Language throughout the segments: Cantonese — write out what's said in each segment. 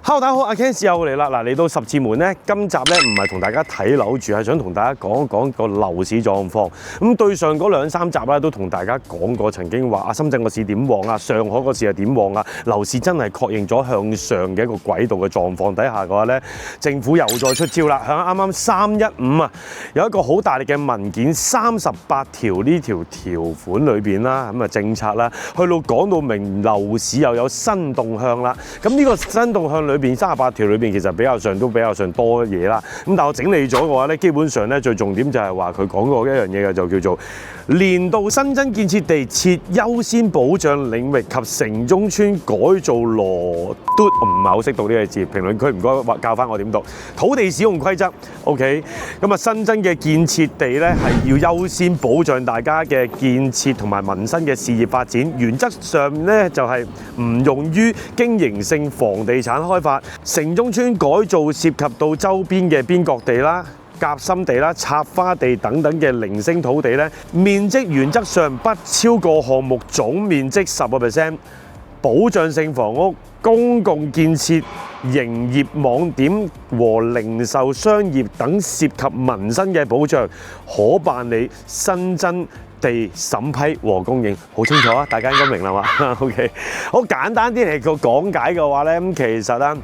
Hello， 大家好，阿 Ken 又嚟啦。嗱，嚟到十字門咧，今集咧唔係同大家睇樓住，係想同大家講一講個樓市狀況。咁對上嗰兩三集咧，都同大家講過，曾經話深圳個市點旺啊，上海個市係點旺啊，樓市真係確認咗向上嘅一個軌道嘅狀況底下嘅話咧，政府又再出招啦。響啱啱315啊，有一個好大力嘅文件38條呢條條款裏邊啦，咁啊政策啦，去到講到明樓市又有新動向啦。咁呢個新動向裏邊38條裏邊其實比較上多嘢啦。咁但我整理咗嘅話咧，基本上咧最重點就係話佢講過一樣嘢嘅，就叫做年度新增建設地設優先保障領域及城中村改造羅嘟，唔係好識讀呢個字，評論區唔該教翻我點讀。土地使用規則 ，OK， 咁啊新增嘅建設地咧係要優先保障大家嘅建設同埋民生嘅事業發展，原則上咧就係唔用於經營性房地產開發。城中村改造涉及到周邊嘅邊角地啦、夾心地啦、插花地等等嘅零星土地咧，面積原則上不超過項目總面積10%。保障性房屋、公共建設、營業網點和零售商業等涉及民生嘅保障，可辦理新增地審批和供應。好清楚啊，大家應該明啦嘛。OK， 好簡單啲嚟個講解嘅話咧，咁其實咧。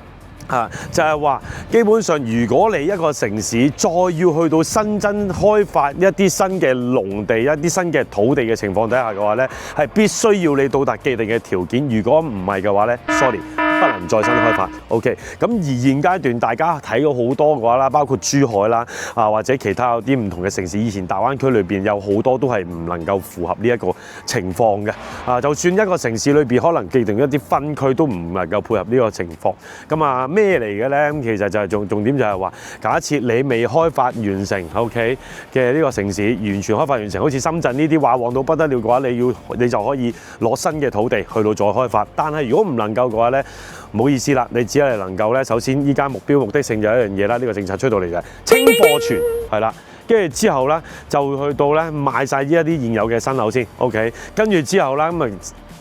就係話，基本上如果你一個城市再要去到新增開發一啲新嘅農地、一啲新嘅土地嘅情況底下嘅話咧，係必須要你到達既定嘅條件。如果唔係嘅話咧 ，sorry， 不能再新開發。OK， 咁而現階段大家睇到好多嘅話啦，包括珠海啦，或者其他有啲唔同嘅城市，以前大灣區裏邊有好多都係唔能夠符合呢一個情況嘅。就算一個城市裏邊可能既定一啲分區都唔能夠配合呢個情況。咁咩嚟嘅咧？其實就係重點就係話，假設你未開發完成 ，OK 嘅呢個城市完全開發完成，好似深圳呢啲話旺到不得了嘅話，你就可以攞新嘅土地去到再開發。但係如果唔能夠嘅話咧，唔好意思啦，你只係能夠咧，首先依家目的性就有一樣嘢啦，呢個政策出到嚟嘅清貨存係啦。跟住之後咧，就去到咧賣晒呢一啲現有嘅新樓先 ，OK。跟住之後咧，咁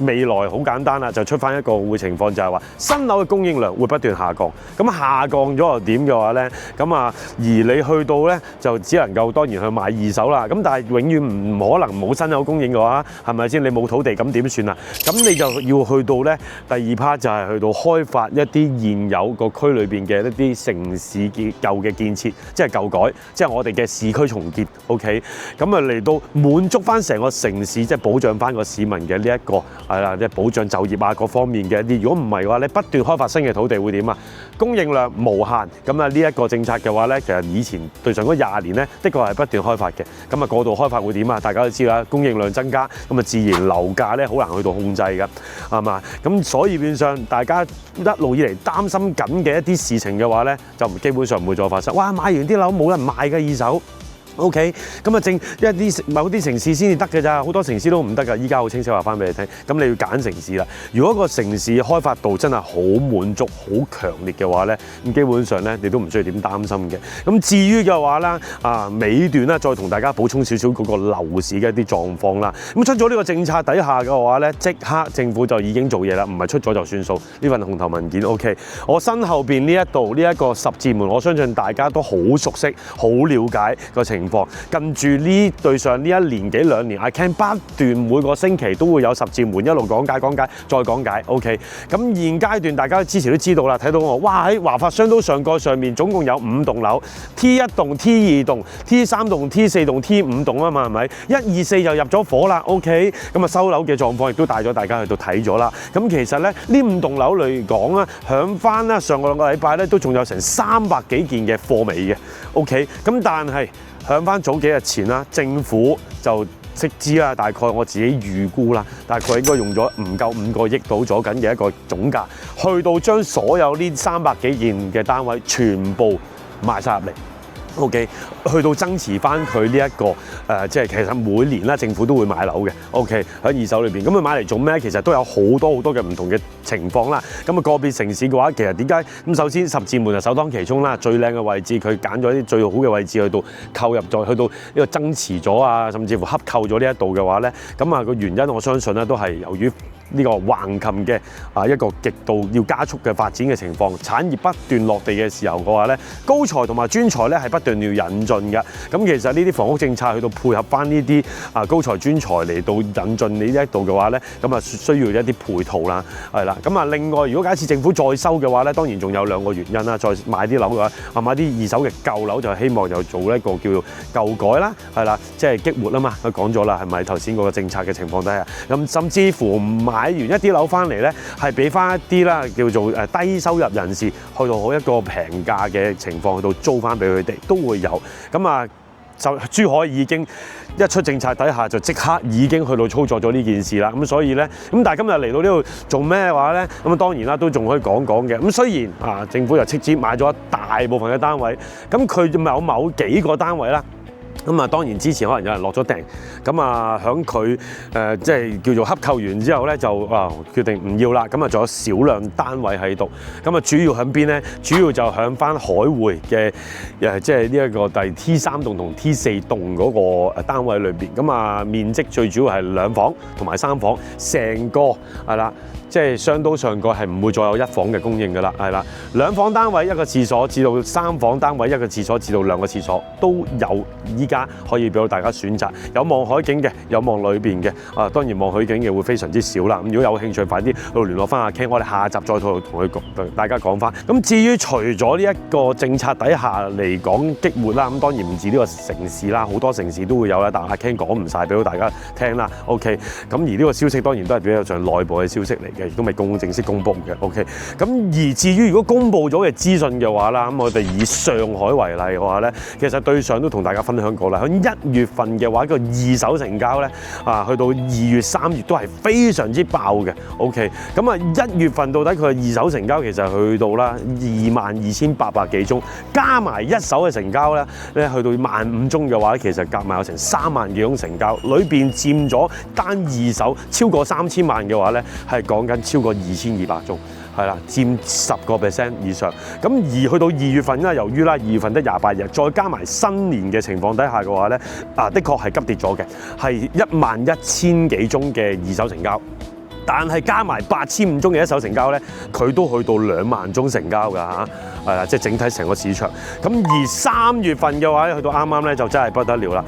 未來好簡單啦，就出翻一個會情況，就係話新樓嘅供應量會不斷下降。咁下降咗又點嘅話咧？而你去到咧就只能夠當然去買二手啦。咁但係永遠唔可能冇新樓供應嘅話，係咪先？你冇土地咁點算啊？咁你就要去到咧第二 part 就係去到開發一啲現有個區裏邊嘅一啲城市舊嘅建設，即係舊改，即係我哋嘅市區重建。OK， 咁嚟到滿足翻成個城市，即係保障翻個市民嘅呢一個。係啦，即係保障就業啊，各方面嘅一啲。如果唔係嘅話，你不斷開發新嘅土地會點啊？供應量無限。咁呢一個政策嘅話咧，其實以前對上嗰20年咧，的確係不斷開發嘅。過度開發會點啊？大家都知啦，供應量增加，自然樓價咧好難去到控制㗎，係嘛？咁所以變相大家一路以嚟擔心緊嘅一啲事情嘅話咧，就基本上唔會再發生。哇！買完啲樓冇人賣嘅二手。OK， 某啲城市先至得嘅咋，好多城市都唔得㗎。依家好清晰話翻俾你聽，咁你要揀城市啦。如果個城市開發度真係好滿足、好強烈嘅話咧，咁基本上咧你都唔需要點擔心嘅。咁至於嘅話啦，尾段咧再同大家補充少少嗰個樓市嘅一啲狀況啦。咁出咗呢個政策底下嘅話咧，即刻政府就已經做嘢啦，唔係出咗就算數。呢份紅頭文件 OK， 我身後邊呢一度呢一個十字門，我相信大家都好熟悉、好了解個情況。近住呢對上呢1年幾2年，阿 Ken 不斷每個星期都會有十字門一路講解再講解 OK。咁現階段大家之前都知道啦，睇到我哇喺華發商都上蓋上面總共有5棟樓 ，T1 棟、T2 棟、T3 棟、T4 棟、T5 棟啊嘛，係咪？1、2、4就入咗伙啦 OK。咁收樓嘅狀況亦都帶咗大家去到睇咗啦。咁其實咧呢5棟樓嚟講啊，響翻啦上個2個禮拜咧都仲有成300幾件嘅貨尾嘅 OK。咁但係響翻早幾日前啦，政府就斥資啦，大概我自己預估啦，大概應該用咗唔夠5個億到咗緊嘅一個總價，去到將所有呢300幾件嘅單位全部賣晒入嚟。OK， 去到增持翻佢呢一個即係其實每年啦，政府都會買樓嘅。OK， 喺二手裏邊，咁佢買嚟做咩？其實都有好多嘅唔同嘅情況啦。個別城市嘅話，其實點解咁？首先十字門就首當其衝啦，最靚嘅位置，佢揀咗啲最好嘅位置去到購入，再去到呢個增持咗啊，甚至乎洽購咗呢一度嘅話咧，個原因我相信咧都係由於呢個橫琴嘅一個極度要加速嘅發展嘅情況，產業不斷落地嘅時候嘅話咧，高才同埋專才咧係不斷要引進嘅。咁其實呢啲房屋政策去到配合翻呢啲高才專才嚟到引進呢一度嘅話咧，咁啊需要一啲配套啦，係啦。咁啊另外，如果假設政府再收嘅話咧，當然仲有兩個原因啦。再買啲樓嘅話，買啲二手嘅舊樓就希望就做一個叫做舊改啦，係啦，即係激活啊嘛。佢講咗啦，係咪頭先嗰個政策嘅情況底下，咁甚至乎買完一啲樓翻嚟咧，係俾翻一啲啦，叫做低收入人士去到好一個平價嘅情況去到租翻俾佢哋，都會有。咁啊，就珠海已經一出政策底下就即刻已經去到操作咗呢件事啦。咁所以咧，咁但係今日嚟到呢度做咩嘅話咧？咁當然啦，都仲可以講講嘅。咁雖然政府就斥資買咗一大部分嘅單位，咁佢有某幾個單位啦。咁啊，當然之前可能有人落咗訂，咁啊響佢即係叫做洽購完之後咧，就決定唔要啦。咁啊，仲有少量單位喺度。咁啊，主要響邊咧？主要就響翻海匯嘅即係呢一個第 T3 棟同 T4 棟嗰個單位裏邊。咁啊，面積最主要係2房同埋3房，成個係啦。即係上到上蓋係唔會再有1房嘅供應㗎啦，係啦，2房單位1個廁所至到3房單位1個廁所至到2個廁所都有，依家可以俾到大家選擇，有望海景嘅，有望裏邊嘅，當然望海景嘅會非常之少啦。咁如果有興趣，快啲去聯絡翻阿 Ken，我哋下集再同大家講翻。咁至於除咗呢一個政策底下嚟講激活啦，咁當然唔止呢個城市啦，好多城市都會有啦，但阿 Ken 講唔晒俾到大家聽啦。OK， 咁而呢個消息當然都係比較上內部嘅消息嚟。亦都未正式公佈嘅 ，OK。咁而至於如果公佈咗嘅資訊嘅話啦，咁我哋以上海為例嘅話咧，其實對上都同大家分享過啦。喺1月份嘅話，個二手成交咧去到2月、3月都係非常之爆嘅 ，OK。咁啊1月份到底佢嘅二手成交其實去到啦22,800幾宗，加埋一手嘅成交咧去到15,000宗嘅話，其實夾埋有成3萬幾宗成交，裏邊佔咗單二手超過3000萬嘅話咧，係講緊超過2200宗，係啦，佔10% 以上。咁而去到2月份咧，由於啦2月份得28日，再加埋新年嘅情況底下嘅話咧，的確係急跌咗嘅，係11000幾宗嘅二手成交。但係加埋8500宗嘅一手成交咧，佢都去到2萬宗成交㗎嚇，係啦，即係整體成個市場。咁而3月份嘅話咧，去到啱啱咧就真係不得了啦。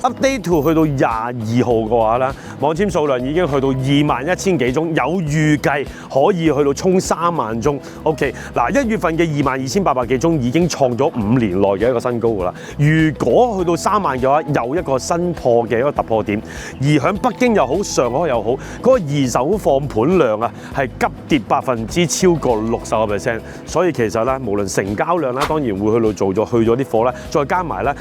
Update to 去到22號嘅話咧，網簽數量已經去到21000幾宗，有預計可以去到衝3萬宗。OK， 嗱1月份嘅22,800幾宗已經創咗5年內嘅一個新高㗎啦。如果去到3萬嘅話，又一個新破嘅一個突破點。而喺北京又好，上海又好，嗰個二手放盤量係急跌超過60%。所以其實咧，無論成交量啦，當然會去到去咗啲貨啦，再加埋咧，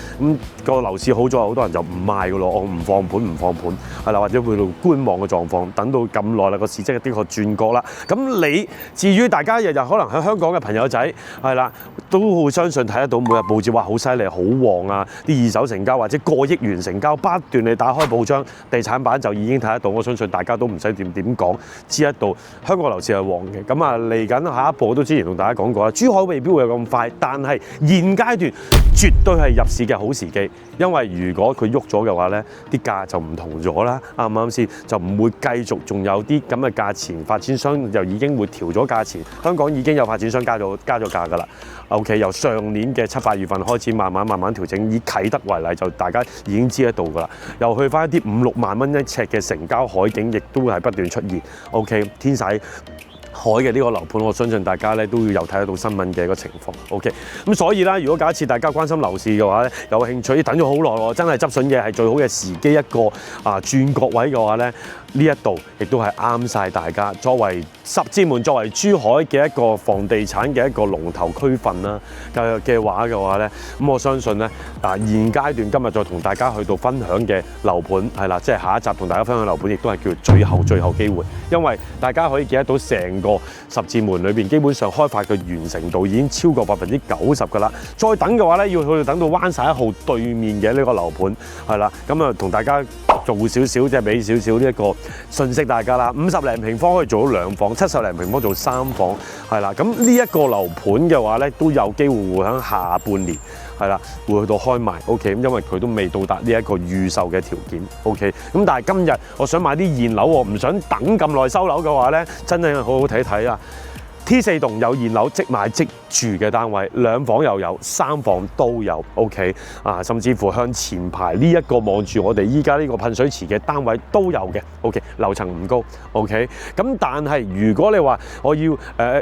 個樓市好咗，好多人就唔賣㗎咯，我唔放盤，係啦，或者去到觀望嘅狀況，等到咁耐啦，個市即係的確轉角啦。咁你至於大家日日可能喺香港嘅朋友仔，係啦，都會相信睇得到每日報紙話好犀利、好旺啊，啲二手成交或者過億元成交，不斷你打開報章、地產版就已經睇得到。我相信大家都唔使點講，知得到香港樓市係旺嘅。咁嚟緊下一步都之前同大家講過啦，珠海未必會有咁快，但係現階段絕對係入市嘅好時機，因為如果佢喐咗嘅話咧，啲價就唔同咗啦，啱唔啱先？就唔會繼續仲有啲咁嘅價錢，發展商又已經會調咗價錢。香港已經有發展商加咗價㗎啦。OK， 由上年嘅7、8月份開始慢慢調整，以啟德為例，就大家已經知得到㗎啦。又去翻一啲5、6萬蚊一尺嘅成交海景，亦都係不斷出現。OK， 天璽海嘅呢個樓盤，我相信大家咧都要有睇得到新聞嘅一個情況。OK， 咁所以啦，如果假設大家關心樓市嘅話咧，有興趣等咗好耐喎，真係執筍嘅係最好嘅時機，一個轉角位嘅話咧，呢一度亦都係啱晒大家。作為十字門，作為珠海嘅一個房地產嘅一個龍頭區份啦嘅話咧，咁我相信咧現階段今日再同大家去到分享嘅樓盤係啦，即係下一集同大家分享樓盤，亦都係叫最後機會，因為大家可以見得到成個十字門裏邊基本上開發嘅完成度已經超過90%㗎啦。再等嘅話咧，要去到等到灣仔1號對面嘅呢個樓盤係啦，咁同大家做少少，即係俾少少呢一個信息大家啦。50零平方可以做到2房，70零平方做3房，係啦。咁呢一個樓盤嘅話咧，都有機會會喺下半年係啦，會去到開賣。OK， 咁因為佢都未到達呢一個預售嘅條件。OK， 咁但係今日我想買啲現樓喎，唔想等咁耐收樓嘅話咧，真係好好睇睇啊！T4 棟有現樓即買即住嘅單位，2房又有，3房都有 ，OK 啊，甚至乎向前排呢一個望住我哋依家呢個噴水池嘅單位都有嘅 ，OK 樓層唔高 ，OK 咁但係如果你話我要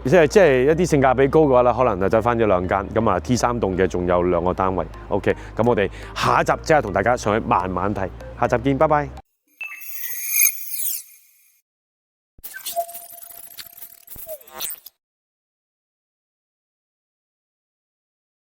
即係一啲性價比高嘅話咧，可能就走翻咗2間，咁啊 T3 棟嘅仲有2個單位 ，OK 咁我哋下一集即係同大家上去慢慢睇，下集見，拜拜。